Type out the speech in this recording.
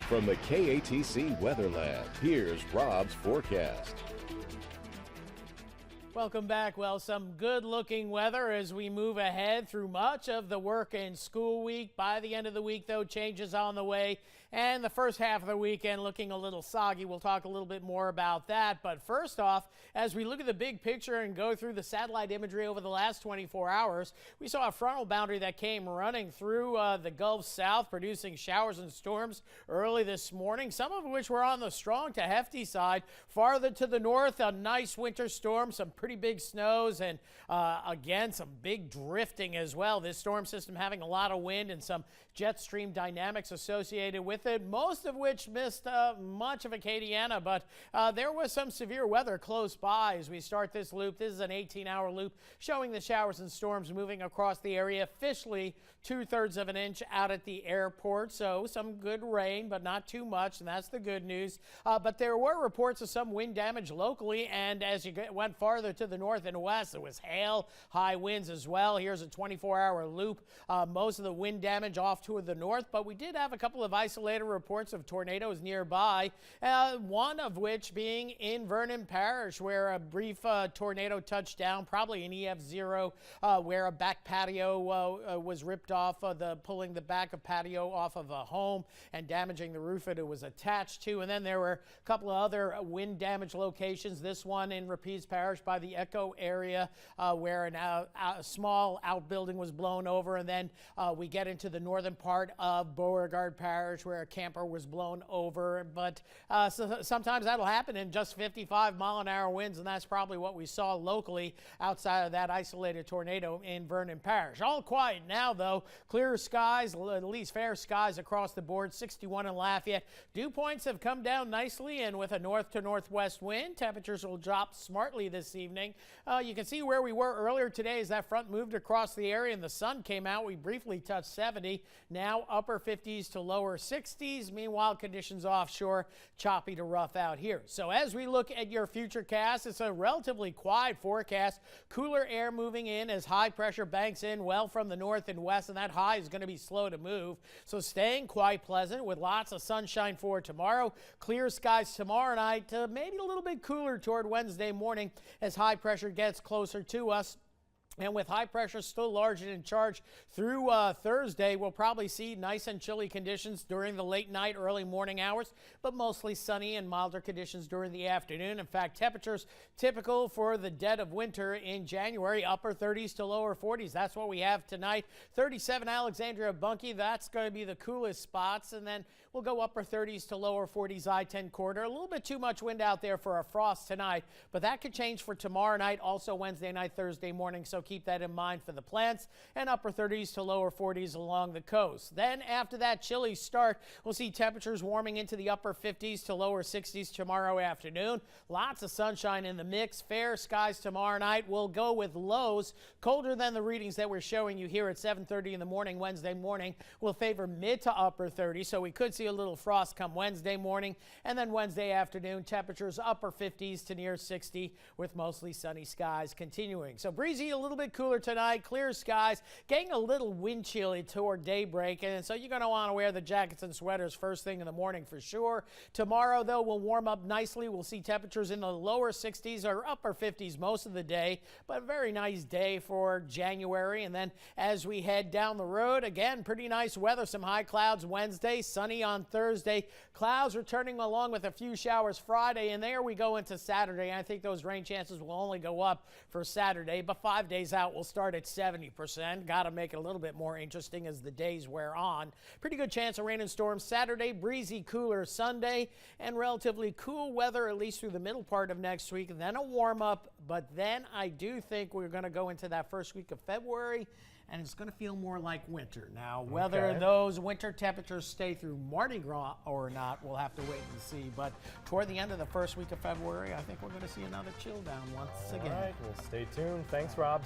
From the KATC Weather Lab, here's Rob's forecast. Welcome back. Well, some good-looking weather as we move ahead through much of the work and school week. By the end of the week, though, changes on the way, and the first half of the weekend looking a little soggy. We'll talk a little bit more about that. But first off, as we look at the big picture and go through the satellite imagery over the last 24 hours, we saw a frontal boundary that came running through the Gulf South, producing showers and storms early this morning, some of which were on the strong to hefty side. Farther to the north, a nice winter storm, some pretty big snows, and again, some big drifting as well. This storm system having a lot of wind and some jet stream dynamics associated with it, most of which missed much of Acadiana, but there was some severe weather close by as we start this loop. This is an 18-hour loop showing the showers and storms moving across the area, officially 2/3 of an inch out at the airport. So some good rain, but not too much, and that's the good news. But there were reports of some wind damage locally, and as you went farther to the north and west, there was hail, high winds as well. Here's a 24-hour loop. Most of the wind damage off to the north, but we did have a couple of isolated reports of tornadoes nearby, one of which being in Vernon Parish, where a brief tornado touched down, probably an EF0, where a back patio was ripped off, pulling the back of patio off of a home and damaging the roof that it was attached to. And then there were a couple of other wind damage locations, this one in Rapides Parish by the Echo area, where a small outbuilding was blown over. And then we get into the northern part of Beauregard Parish where a camper was blown over. But so sometimes that'll happen in just 55-mile-an-hour winds, and that's probably what we saw locally outside of that isolated tornado in Vernon Parish. All quiet now, though. Clear skies, at least fair skies across the board. 61 in Lafayette. Dew points have come down nicely, and with a north to northwest wind, temperatures will drop smartly this evening. You can see where we were earlier today as that front moved across the area and the sun came out. We briefly touched 70. Now upper 50s to lower 60s. Meanwhile, conditions offshore choppy to rough out here. So as we look at your future cast, it's a relatively quiet forecast. Cooler air moving in as high pressure banks in well from the north and west, and that high is going to be slow to move. So staying quite pleasant with lots of sunshine for tomorrow. Clear skies tomorrow night, maybe a little bit cooler toward Wednesday morning as high pressure gets closer to us. And with high pressure still large and in charge through Thursday, we'll probably see nice and chilly conditions during the late night, early morning hours, but mostly sunny and milder conditions during the afternoon. In fact, temperatures typical for the dead of winter in January, upper 30s to lower 40s. That's what we have tonight. 37 Alexandria Bunkie, that's going to be the coolest spots. And then we'll go upper 30s to lower 40s I-10 corridor. A little bit too much wind out there for a frost tonight, but that could change for tomorrow night, also Wednesday night, Thursday morning. So keep that in mind for the plants, and upper 30s to lower 40s along the coast. Then after that chilly start, we'll see temperatures warming into the upper 50s to lower 60s tomorrow afternoon. Lots of sunshine in the mix. Fair skies tomorrow night. We'll go with lows colder than the readings that we're showing you here at 7:30 in the morning Wednesday morning. Will favor mid to upper 30s, so we could see a little frost come Wednesday morning, and then Wednesday afternoon temperatures upper 50s to near 60 with mostly sunny skies continuing. So breezy, a little bit cooler tonight, clear skies, getting a little wind chilly toward daybreak, and so you're going to want to wear the jackets and sweaters first thing in the morning for sure. Tomorrow, though, will warm up nicely. We'll see temperatures in the lower 60s or upper 50s most of the day, but a very nice day for January. And then as we head down the road, again, pretty nice weather. Some high clouds Wednesday, sunny on Thursday. Clouds returning along with a few showers Friday, and there we go into Saturday. I think those rain chances will only go up for Saturday, but 5 days out we'll start at 70%. Got to make it a little bit more interesting as the days wear on. Pretty good chance of rain and storms Saturday, breezy, cooler Sunday, and relatively cool weather at least through the middle part of next week. And then a warm up, but then I do think we're going to go into that first week of February, and it's going to feel more like winter. Now, whether those winter temperatures stay through Mardi Gras or not, we'll have to wait and see. But toward the end of the first week of February, I think we're going to see another chill down once again. All right, we'll stay tuned. Thanks, Rob.